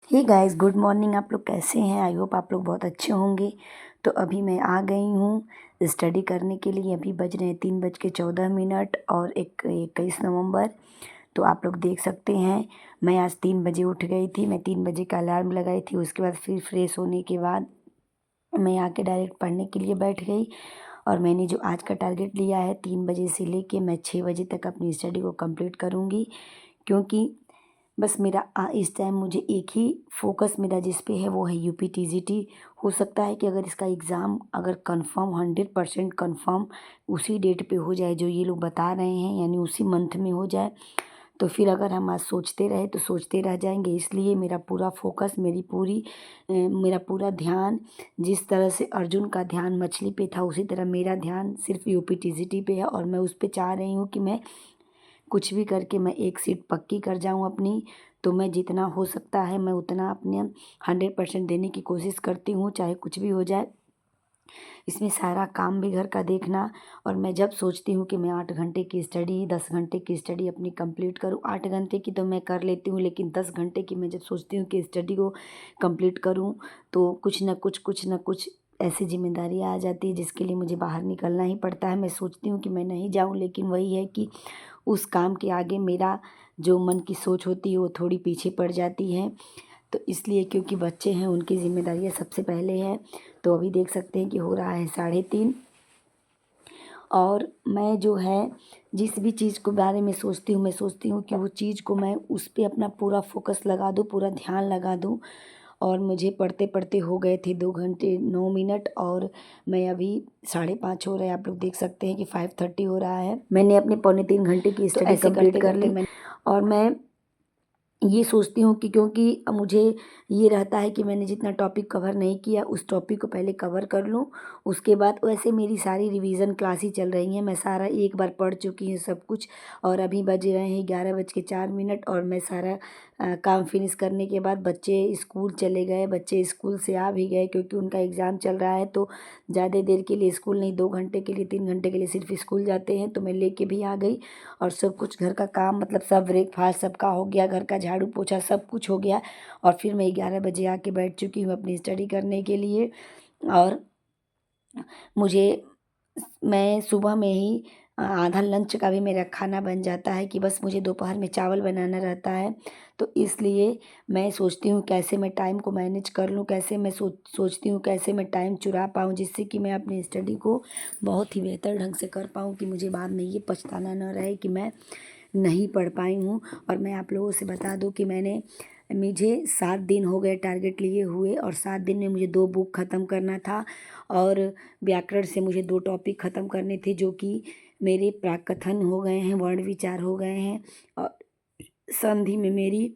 Hey guys, good morning. आप लोग कैसे हैं? आई होप आप लोग बहुत अच्छे होंगे। तो अभी मैं आ गई हूँ स्टडी करने के लिए। अभी बज रहे हैं 3:14 और 21 नवंबर। तो आप लोग देख सकते हैं, मैं आज 3 बजे उठ गई थी। मैं 3 बजे का अलार्म लगाई थी। उसके बाद फिर फ्रेश होने के बाद मैं आके डायरेक्ट पढ़ने के लिए बैठ गई। और मैंने जो आज का टारगेट लिया है, 3 बजे से लेके मैं 6 बजे तक अपनी स्टडी को कंप्लीट करूँगी। क्योंकि बस मेरा इस टाइम मुझे एक ही फोकस मेरा जिस पे है वो है यूपी टीजीटी। हो सकता है कि अगर इसका एग्ज़ाम अगर कंफर्म 100% कंफर्म उसी डेट पे हो जाए जो ये लोग बता रहे हैं, यानी उसी मंथ में हो जाए, तो फिर अगर हम आज सोचते रहे तो सोचते रह जाएंगे। इसलिए मेरा पूरा फोकस, मेरा पूरा ध्यान, जिस तरह से अर्जुन का ध्यान मछली पे था उसी तरह मेरा ध्यान सिर्फ यूपी टीजीटी पे है। और मैं उस पे चाह रही हूँ कि मैं कुछ भी करके मैं एक सीट पक्की कर जाऊं अपनी। तो मैं जितना हो सकता है मैं उतना अपने 100% देने की कोशिश करती हूँ, चाहे कुछ भी हो जाए। इसमें सारा काम भी घर का देखना। और मैं जब सोचती हूँ कि मैं 8 घंटे की स्टडी, 10 घंटे की स्टडी अपनी कंप्लीट करूँ, 8 घंटे की तो मैं कर लेती हूँ, लेकिन 10 घंटे की मैं जब सोचती हूँ कि स्टडी को कंप्लीट करूँ, तो कुछ ना कुछ ऐसी जिम्मेदारी आ जाती है जिसके लिए मुझे बाहर निकलना ही पड़ता है। मैं सोचती हूँ कि मैं नहीं जाऊँ, लेकिन वही है कि उस काम के आगे मेरा जो मन की सोच होती है वो थोड़ी पीछे पड़ जाती है। तो इसलिए, क्योंकि बच्चे हैं, उनकी जिम्मेदारियां सबसे पहले है। तो अभी देख सकते हैं कि हो रहा है 3:30। और मैं जो है जिस भी चीज़ के बारे में सोचती हूँ, मैं सोचती हूँ कि वो चीज़ को मैं उस पर अपना पूरा फोकस लगा दूँ, पूरा ध्यान लगा दूँ। और मुझे पढ़ते पढ़ते हो गए थे 2 घंटे 9 मिनट, और मैं अभी 5:30 हो रहे हैं। आप लोग देख सकते हैं कि 5:30 हो रहा है। मैंने अपने पौने 3 घंटे की स्टडी कंप्लीट कर ली। और मैं ये सोचती हूँ कि क्योंकि मुझे ये रहता है कि मैंने जितना टॉपिक कवर नहीं किया उस टॉपिक को पहले कवर कर लूँ। उसके बाद वैसे मेरी सारी रिवीजन क्लास ही चल रही हैं, मैं सारा एक बार पढ़ चुकी हूँ सब कुछ। और अभी बज रहे हैं 11:04 और मैं सारा काम फिनिश करने के बाद बच्चे स्कूल चले गए। बच्चे स्कूल से आ भी गए क्योंकि उनका एग्ज़ाम चल रहा है। तो ज़्यादा देर के लिए स्कूल नहीं, 2 घंटे के लिए, 3 घंटे के लिए सिर्फ स्कूल जाते हैं। तो मैं लेके भी आ गई। और सब कुछ घर का काम, मतलब सब ब्रेकफास्ट सबका हो गया, घर का झाड़ू पोछा सब कुछ हो गया। और फिर मैं 11 बजे आके बैठ चुकी हूँ अपनी स्टडी करने के लिए। और मुझे मैं सुबह में ही आधा लंच का भी मेरा खाना बन जाता है कि बस मुझे दोपहर में चावल बनाना रहता है। तो इसलिए मैं सोचती हूँ कैसे मैं टाइम को मैनेज कर लूँ, कैसे मैं सोचती हूँ कैसे मैं टाइम चुरा पाऊँ, जिससे कि मैं अपनी स्टडी को बहुत ही बेहतर ढंग से कर पाऊँ, कि मुझे बाद में ये पछताना न रहे कि मैं नहीं पढ़ पाई हूँ। और मैं आप लोगों से बता दूँ कि मुझे 7 दिन हो गए टारगेट लिए हुए, और 7 दिन में मुझे 2 बुक ख़त्म करना था। और व्याकरण से मुझे 2 टॉपिक ख़त्म करने थे, जो कि मेरे प्राकथन हो गए हैं, वर्ण विचार हो गए हैं। और संधि में मेरी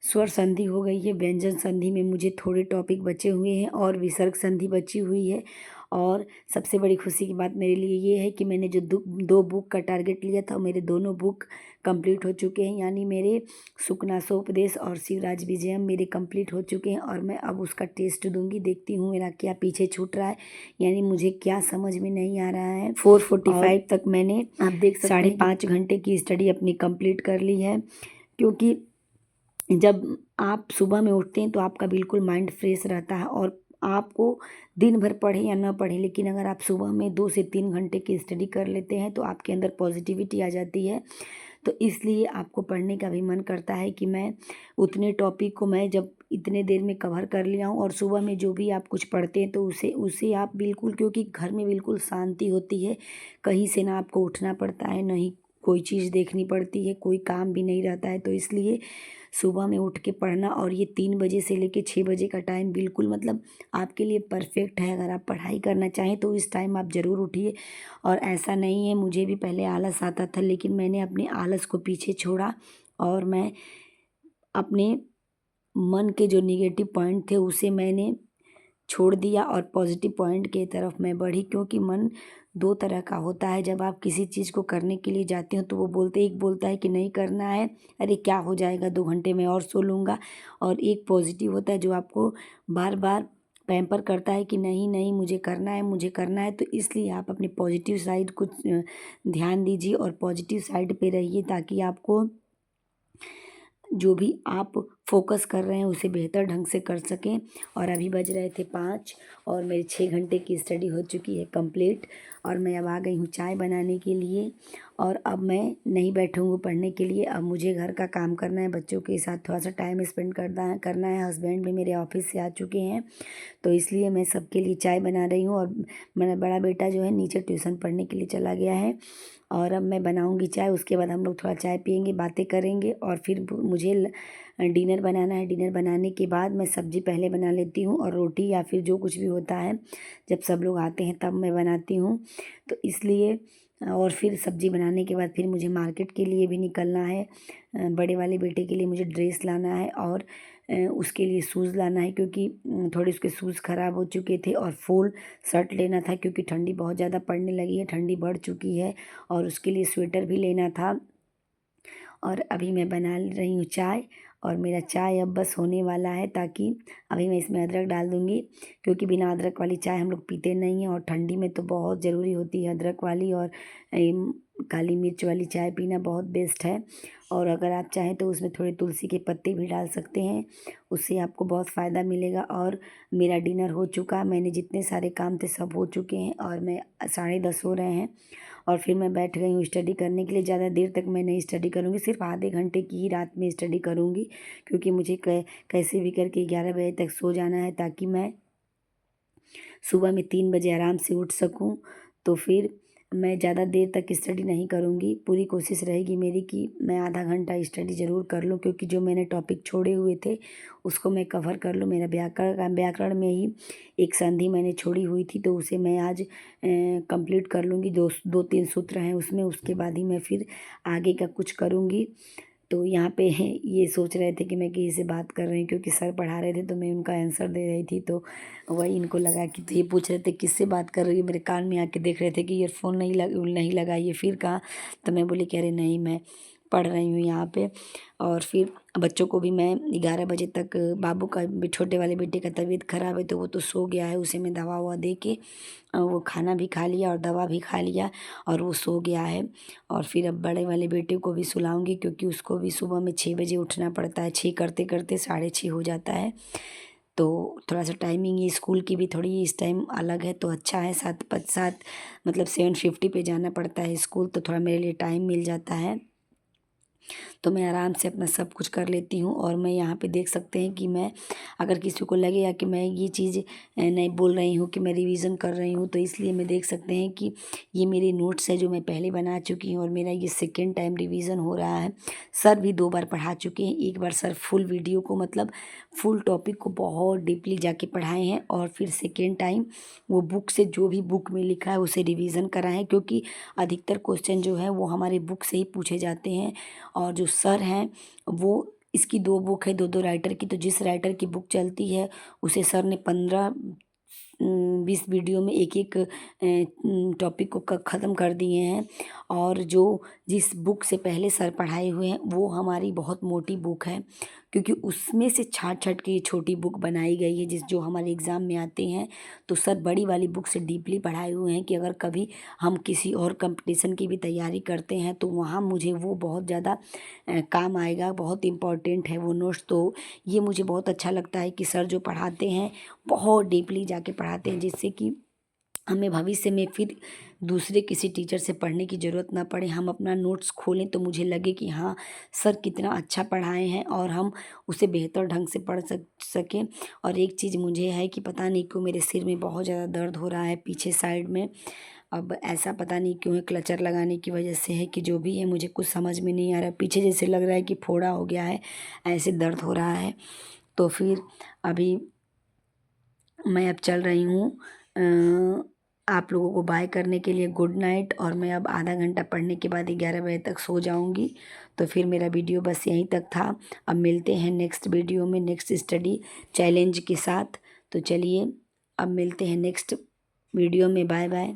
स्वर संधि हो गई है। व्यंजन संधि में मुझे थोड़े टॉपिक बचे हुए हैं और विसर्ग संधि बची हुई है। और सबसे बड़ी खुशी की बात मेरे लिए ये है कि मैंने जो 2 बुक का टारगेट लिया था, मेरे दोनों बुक कंप्लीट हो चुके हैं। यानी मेरे सुकनासोपदेश और शिवराज विजयम मेरे कंप्लीट हो चुके हैं। और मैं अब उसका टेस्ट दूंगी, देखती हूँ मेरा क्या पीछे छूट रहा है, यानी मुझे क्या समझ में नहीं आ रहा है। 4:45 तक मैंने, आप देख सकते हैं, 5.5 घंटे की स्टडी अपनी कंप्लीट कर ली है। क्योंकि जब आप सुबह में उठते हैं तो आपका बिल्कुल माइंड फ्रेश रहता है। और आपको दिन भर पढ़े या ना पढ़े, लेकिन अगर आप सुबह में 2 से 3 घंटे की स्टडी कर लेते हैं तो आपके अंदर पॉजिटिविटी आ जाती है। तो इसलिए आपको पढ़ने का भी मन करता है कि मैं उतने टॉपिक को मैं जब इतने देर में कवर कर लिया हूँ। और सुबह में जो भी आप कुछ पढ़ते हैं तो उसे उसे आप बिल्कुल, क्योंकि घर में बिल्कुल शांति होती है, कहीं से ना आपको उठना पड़ता है, ना ही कोई चीज़ देखनी पड़ती है, कोई काम भी नहीं रहता है। तो इसलिए सुबह में उठ के पढ़ना, और ये 3 बजे से लेके 6 बजे का टाइम बिल्कुल, मतलब आपके लिए परफेक्ट है। अगर आप पढ़ाई करना चाहें तो इस टाइम आप ज़रूर उठिए। और ऐसा नहीं है, मुझे भी पहले आलस आता था, लेकिन मैंने अपने आलस को पीछे छोड़ा। और मैं अपने मन के जो निगेटिव पॉइंट थे उसे मैंने छोड़ दिया और पॉजिटिव पॉइंट की तरफ मैं बढ़ी। क्योंकि मन दो तरह का होता है। जब आप किसी चीज़ को करने के लिए जाते हो तो वो एक बोलता है कि नहीं करना है, अरे क्या हो जाएगा, 2 घंटे में और सो लूँगा। और एक पॉजिटिव होता है जो आपको बार बार पैम्पर करता है कि नहीं नहीं, मुझे करना है, मुझे करना है। तो इसलिए आप अपनी पॉजिटिव साइड को ध्यान दीजिए और पॉजिटिव साइड पे रहिए, ताकि आपको जो भी आप फोकस कर रहे हैं उसे बेहतर ढंग से कर सकें। और अभी बज रहे थे 5 और मेरी 6 घंटे की स्टडी हो चुकी है कंप्लीट। और मैं अब आ गई हूँ चाय बनाने के लिए। और अब मैं नहीं बैठूँगी पढ़ने के लिए, अब मुझे घर का काम करना है, बच्चों के साथ थोड़ा सा टाइम स्पेंड करना है। हस्बैंड भी मेरे ऑफिस से आ चुके हैं, तो इसलिए मैं सबके लिए चाय बना रही हूँ। और मेरा बड़ा बेटा जो है नीचे ट्यूशन पढ़ने के लिए चला गया है। और अब मैं बनाऊँगी चाय, उसके बाद हम लोग थोड़ा चाय पियेंगे, बातें करेंगे। और फिर मुझे डिनर बनाना है। डिनर बनाने के बाद मैं सब्ज़ी पहले बना लेती हूँ और रोटी या फिर जो कुछ भी होता है जब सब लोग आते हैं तब मैं बनाती हूँ। तो इसलिए और फिर सब्ज़ी बनाने के बाद फिर मुझे मार्केट के लिए भी निकलना है। बड़े वाले बेटे के लिए मुझे ड्रेस लाना है और उसके लिए शूज़ लाना है, क्योंकि थोड़े उसके शूज़ ख़राब हो चुके थे। और फुल शर्ट लेना था क्योंकि ठंडी बहुत ज़्यादा पड़ने लगी है, ठंडी बढ़ चुकी है। और उसके लिए स्वेटर भी लेना था। और अभी मैं बना रही हूँ चाय, और मेरा चाय अब बस होने वाला है, ताकि अभी मैं इसमें अदरक डाल दूँगी, क्योंकि बिना अदरक वाली चाय हम लोग पीते नहीं हैं। और ठंडी में तो बहुत ज़रूरी होती है अदरक वाली, और काली मिर्च वाली चाय पीना बहुत बेस्ट है। और अगर आप चाहें तो उसमें थोड़े तुलसी के पत्ते भी डाल सकते हैं, उससे आपको बहुत फ़ायदा मिलेगा। और मेरा डिनर हो चुका, मैंने जितने सारे काम थे सब हो चुके हैं, और मैं 10:30 हो रहे हैं। और फिर मैं बैठ गई हूँ स्टडी करने के लिए। ज़्यादा देर तक मैं नहीं स्टडी करूँगी, सिर्फ आधे घंटे की ही रात में स्टडी करूँगी, क्योंकि मुझे कैसे भी करके 11 बजे तक सो जाना है, ताकि मैं सुबह में 3 बजे आराम से उठ सकूँ। तो फिर मैं ज़्यादा देर तक स्टडी नहीं करूँगी, पूरी कोशिश रहेगी मेरी कि मैं आधा घंटा स्टडी ज़रूर कर लूँ, क्योंकि जो मैंने टॉपिक छोड़े हुए थे उसको मैं कवर कर लूँ। मेरा व्याकरण में ही एक संधि मैंने छोड़ी हुई थी, तो उसे मैं आज कंप्लीट कर लूँगी। 2-3 सूत्र हैं उसमें, उसके बाद ही मैं फिर आगे का कुछ करूँगी। तो यहाँ पे ये सोच रहे थे कि मैं किसी से बात कर रही हूँ, क्योंकि सर पढ़ा रहे थे तो मैं उनका आंसर दे रही थी। तो वही इनको लगा कि, तो ये पूछ रहे थे किससे बात कर रही है, मेरे कान में आके देख रहे थे कि ईयरफोन नहीं लगाइए फिर कहाँ। तो मैं बोली कि अरे नहीं, मैं पढ़ रही हूँ यहाँ पे। और फिर बच्चों को भी मैं 11 बजे तक, बाबू का छोटे वाले बेटे का तबीयत ख़राब है तो वो तो सो गया है, उसे मैं दवा ववा दे के वो खाना भी खा लिया और दवा भी खा लिया, और वो सो गया है। और फिर अब बड़े वाले बेटे को भी सुलाऊंगी, क्योंकि उसको भी सुबह में 6 बजे उठना पड़ता है। 6 करते करते 6:30 हो जाता है। तो थोड़ा सा टाइमिंग ये स्कूल की भी थोड़ी इस टाइम अलग है, तो अच्छा है। 7 मतलब 7:50 पे जाना पड़ता है स्कूल, तो थोड़ा मेरे लिए टाइम मिल जाता है। तो मैं आराम से अपना सब कुछ कर लेती हूँ। और मैं यहाँ पे देख सकते हैं कि मैं, अगर किसी को लगेगा कि मैं ये चीज़ नहीं बोल रही हूँ कि मैं रिवीज़न कर रही हूँ, तो इसलिए मैं देख सकते हैं कि ये मेरे नोट्स है जो मैं पहले बना चुकी हूँ, और मेरा ये सेकेंड टाइम रिवीज़न हो रहा है। सर भी 2 बार पढ़ा चुके हैं। एक बार सर फुल वीडियो को, मतलब फुल टॉपिक को बहुत डीपली जाके पढ़ाए हैं, और फिर सेकेंड टाइम वो बुक से जो भी बुक में लिखा है उसे रिवीज़न कराएं हैं, क्योंकि अधिकतर क्वेश्चन जो है वो हमारे बुक से ही पूछे जाते हैं। और जो सर हैं वो, इसकी 2 बुक है, 2-2 राइटर की, तो जिस राइटर की बुक चलती है उसे सर ने 15-20 वीडियो में एक-एक टॉपिक को ख़त्म कर दिए हैं। और जो जिस बुक से पहले सर पढ़ाए हुए हैं वो हमारी बहुत मोटी बुक है, क्योंकि उसमें से छाँट-छाँट के ये छोटी बुक बनाई गई है, जो हमारे एग्ज़ाम में आते हैं। तो सर बड़ी वाली बुक से डीपली पढ़ाए हुए हैं कि अगर कभी हम किसी और कंपटीशन की भी तैयारी करते हैं तो वहाँ मुझे वो बहुत ज़्यादा काम आएगा, बहुत इम्पोर्टेंट है वो नोट्स। तो ये मुझे बहुत अच्छा लगता है कि सर जो पढ़ाते हैं बहुत डीपली जाके पढ़ाते हैं, जिससे कि हमें भविष्य में फिर दूसरे किसी टीचर से पढ़ने की ज़रूरत ना पड़े। हम अपना नोट्स खोलें तो मुझे लगे कि हाँ, सर कितना अच्छा पढ़ाए हैं, और हम उसे बेहतर ढंग से पढ़ सकें। और एक चीज़ मुझे है कि पता नहीं क्यों मेरे सिर में बहुत ज़्यादा दर्द हो रहा है पीछे साइड में। अब ऐसा पता नहीं क्यों है, क्लचर लगाने की वजह से है कि जो भी है, मुझे कुछ समझ में नहीं आ रहा है। पीछे जैसे लग रहा है कि फोड़ा हो गया है, ऐसे दर्द हो रहा है। तो फिर अभी मैं अब चल रही हूँ आप लोगों को बाय करने के लिए। Good night. और मैं अब आधा घंटा पढ़ने के बाद 11 बजे तक सो जाऊँगी। तो फिर मेरा वीडियो बस यहीं तक था। अब मिलते हैं नेक्स्ट वीडियो में नेक्स्ट स्टडी चैलेंज के साथ। तो चलिए अब मिलते हैं नेक्स्ट वीडियो में। Bye bye.